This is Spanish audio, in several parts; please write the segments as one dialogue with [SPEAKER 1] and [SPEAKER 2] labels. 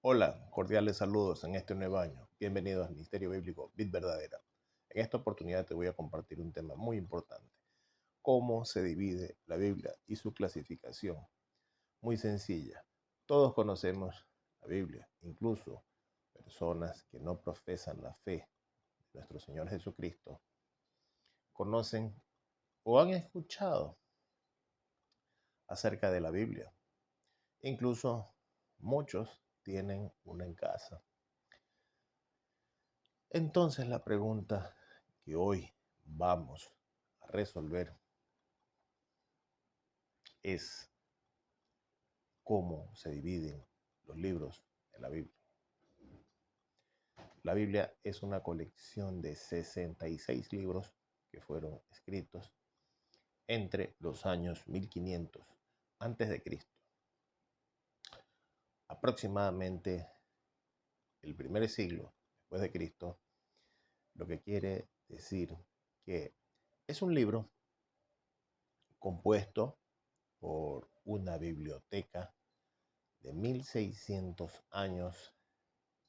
[SPEAKER 1] Hola, cordiales saludos en este nuevo año. Bienvenidos al Ministerio Bíblico Vid Verdadera. En esta oportunidad te voy a compartir un tema muy importante: cómo se divide la Biblia y su clasificación. Muy sencilla. Todos conocemos la Biblia, incluso personas que no profesan la fe de nuestro Señor Jesucristo, conocen o han escuchado acerca de la Biblia. Incluso muchos tienen una en casa. Entonces la pregunta que hoy vamos a resolver es cómo se dividen los libros de la Biblia. La Biblia es una colección de 66 libros que fueron escritos entre los años 1500 antes de Cristo. Aproximadamente el primer siglo después de Cristo, lo que quiere decir que es un libro compuesto por una biblioteca de 1600 años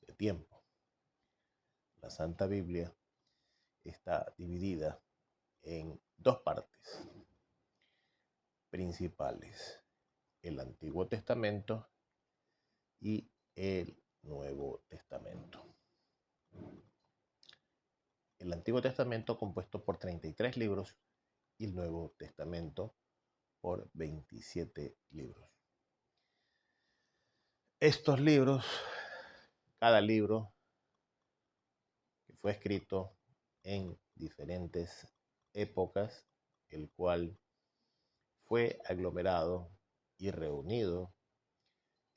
[SPEAKER 1] de tiempo. La Santa Biblia está dividida en dos partes principales: el Antiguo Testamento y el Nuevo Testamento. El Antiguo Testamento compuesto por 33 libros y el Nuevo Testamento por 27 libros. Estos libros, cada libro que fue escrito en diferentes épocas, el cual fue aglomerado y reunido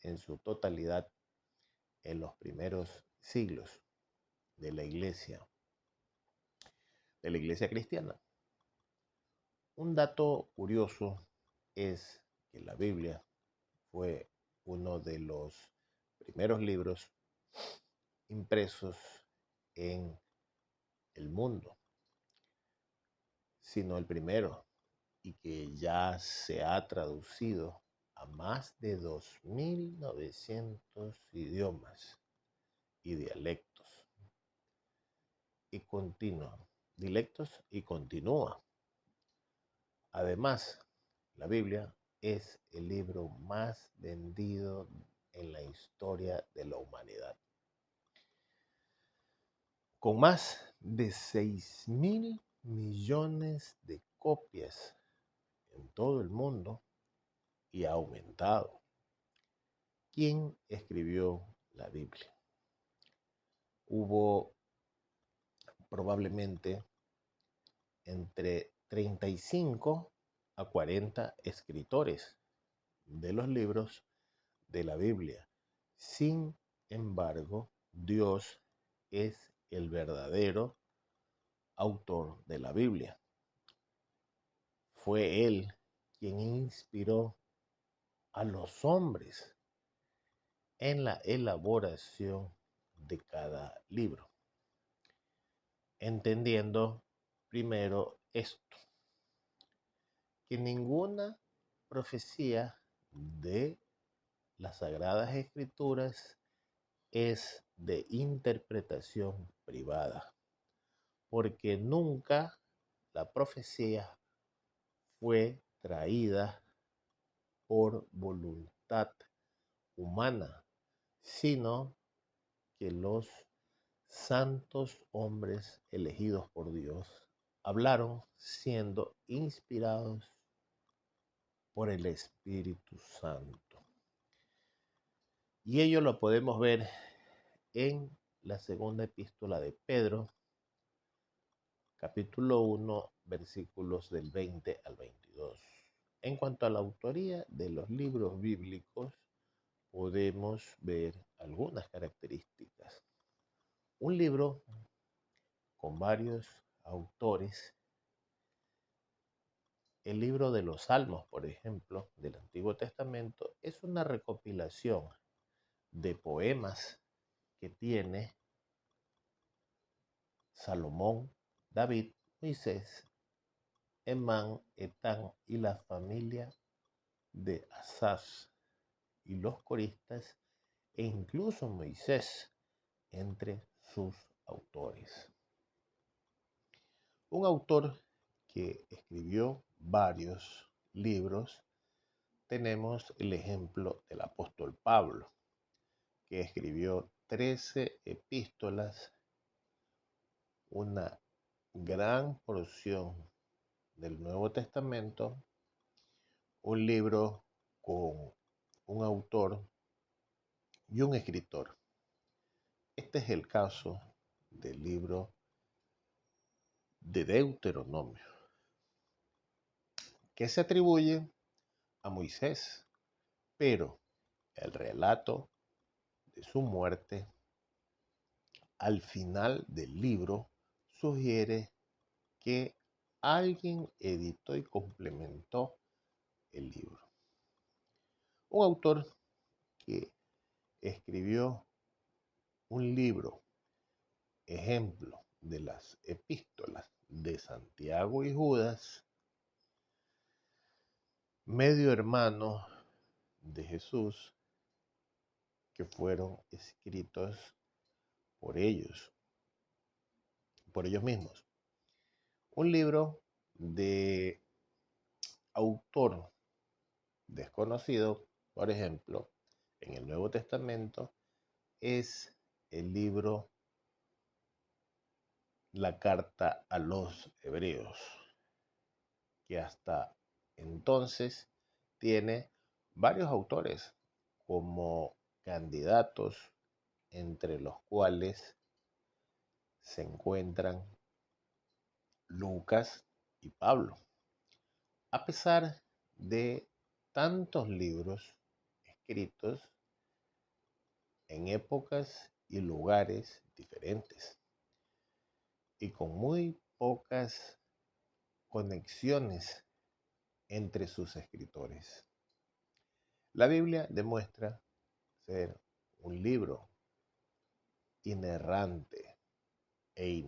[SPEAKER 1] en su totalidad en los primeros siglos de la iglesia cristiana. Un dato curioso es que la Biblia fue uno de los primeros libros impresos en el mundo, sino el primero, y que ya se ha traducido a más de 2900 idiomas y dialectos. Y continúa, dialectos y continúa. Además, la Biblia es el libro más vendido en la historia de la humanidad, con más de 6.000 millones de copias en todo el mundo, y ha aumentado. ¿Quién escribió la Biblia? Hubo probablemente entre 35 a 40 escritores de los libros de la Biblia. Sin embargo, Dios es el verdadero autor de la Biblia. Fue Él quien inspiró a los hombres en la elaboración de cada libro, entendiendo primero esto: que ninguna profecía de las Sagradas Escrituras es de interpretación privada, porque nunca la profecía fue traída por voluntad humana, sino que los santos hombres elegidos por Dios hablaron siendo inspirados por el Espíritu Santo. Y ello lo podemos ver en la segunda epístola de Pedro, capítulo 1, versículos del 20 al 22. En cuanto a la autoría de los libros bíblicos, podemos ver algunas características. Un libro con varios autores, el libro de los Salmos, por ejemplo, del Antiguo Testamento, es una recopilación de poemas que tiene Salomón, David, Moisés, Emán, Etán y la familia de Asaf y los coristas e incluso Moisés entre sus autores. Un autor que escribió varios libros, tenemos el ejemplo del apóstol Pablo, que escribió 13 epístolas, una gran porción del Nuevo Testamento, un libro con un autor y un escritor. Este es el caso del libro de Deuteronomio, que se atribuye a Moisés, pero el relato de su muerte al final del libro sugiere que alguien editó y complementó el libro. Un autor que escribió un libro, ejemplo de las epístolas de Santiago y Judas, medio hermano de Jesús, que fueron escritos por ellos mismos. Un libro de autor desconocido, por ejemplo, en el Nuevo Testamento, es el libro La Carta a los Hebreos, que hasta entonces tiene varios autores como candidatos, entre los cuales se encuentran Lucas y Pablo. A pesar de tantos libros escritos en épocas y lugares diferentes y con muy pocas conexiones entre sus escritores. La Biblia demuestra ser un libro inerrante e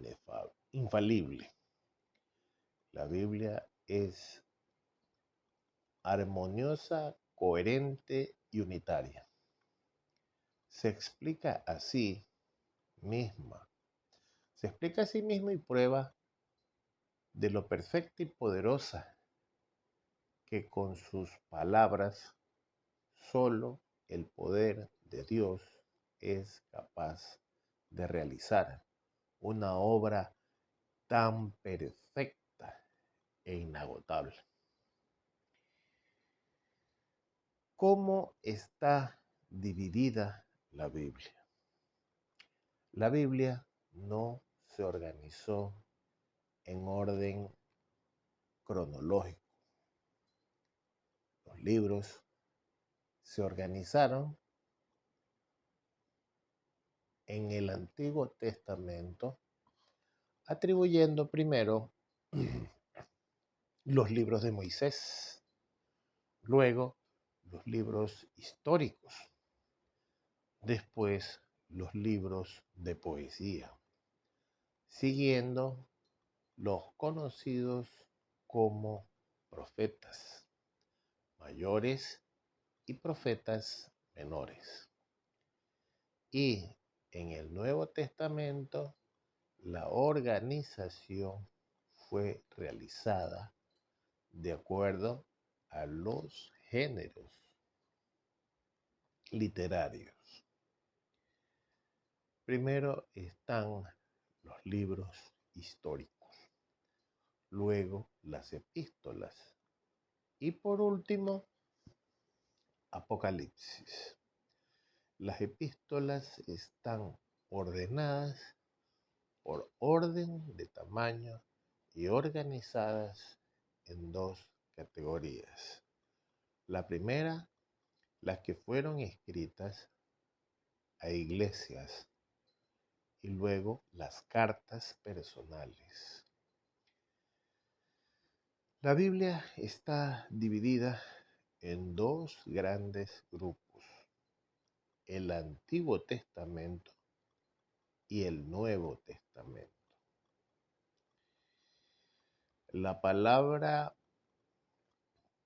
[SPEAKER 1] infalible. La Biblia es armoniosa, coherente y unitaria. Se explica a sí misma. Se explica a sí misma y prueba de lo perfecta y poderosa que con sus palabras solo el poder de Dios es capaz de realizar una obra tan perfecta e inagotable. ¿Cómo está dividida la Biblia? La Biblia no se organizó en orden cronológico. Los libros se organizaron en el Antiguo Testamento, atribuyendo primero los libros de Moisés, luego los libros históricos, después los libros de poesía, siguiendo los conocidos como profetas mayores y profetas menores. Y en el Nuevo Testamento la organización fue realizada de acuerdo a los géneros literarios. Primero están los libros históricos, luego las epístolas y por último Apocalipsis. Las epístolas están ordenadas por orden de tamaño y organizadas en dos categorías. La primera, las que fueron escritas a iglesias, y luego las cartas personales. La Biblia está dividida en dos grandes grupos: el Antiguo Testamento y el Nuevo Testamento. La palabra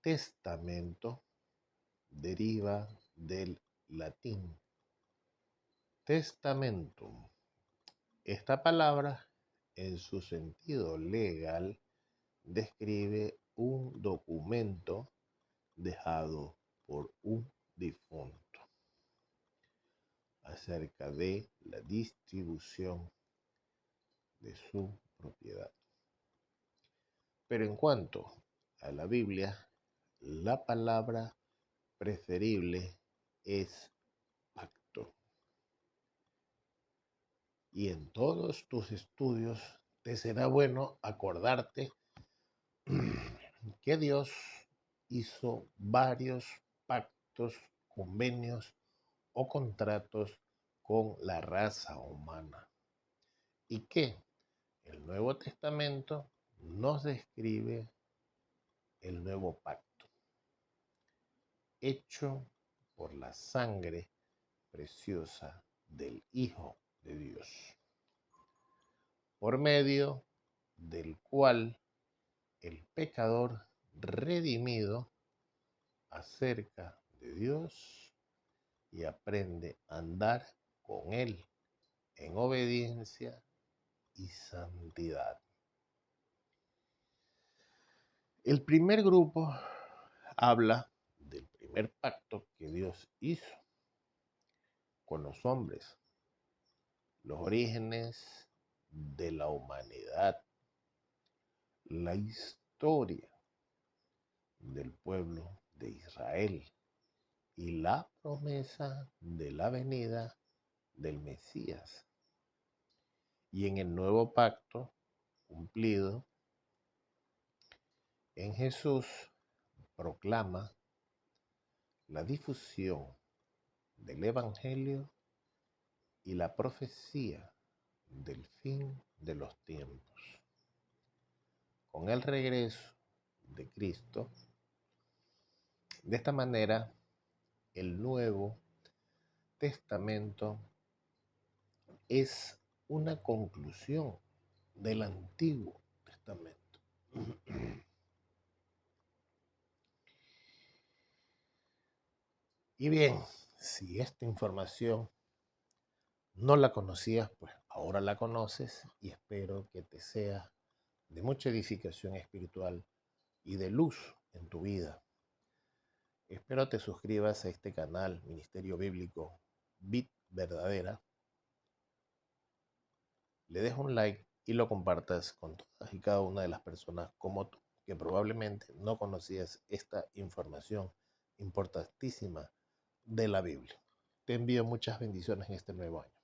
[SPEAKER 1] testamento deriva del latín Testamentum. Esta palabra, en su sentido legal, describe un documento dejado por un difunto acerca de la distribución de su propiedad. Pero en cuanto a la Biblia, la palabra preferible es pacto. Y en todos tus estudios te será bueno acordarte que Dios hizo varios pactos, convenios o contratos con la raza humana y que el Nuevo Testamento nos describe el nuevo pacto, hecho por la sangre preciosa del Hijo de Dios, por medio del cual el pecador redimido acerca de Dios y aprende a andar con Él en obediencia y santidad. El primer grupo habla del primer pacto que Dios hizo con los hombres, los orígenes de la humanidad, la historia del pueblo de Israel y la promesa de la venida del Mesías. Y en el nuevo pacto cumplido en Jesús proclama la difusión del Evangelio y la profecía del fin de los tiempos. Con el regreso de Cristo, de esta manera, el Nuevo Testamento es una conclusión del Antiguo Testamento. Y bien, si esta información no la conocías, pues ahora la conoces y espero que te sea de mucha edificación espiritual y de luz en tu vida. Espero te suscribas a este canal Ministerio Bíblico Vid Verdadera, le des un like y lo compartas con todas y cada una de las personas como tú, que probablemente no conocías esta información importantísima de la Biblia. Te envío muchas bendiciones en este nuevo año.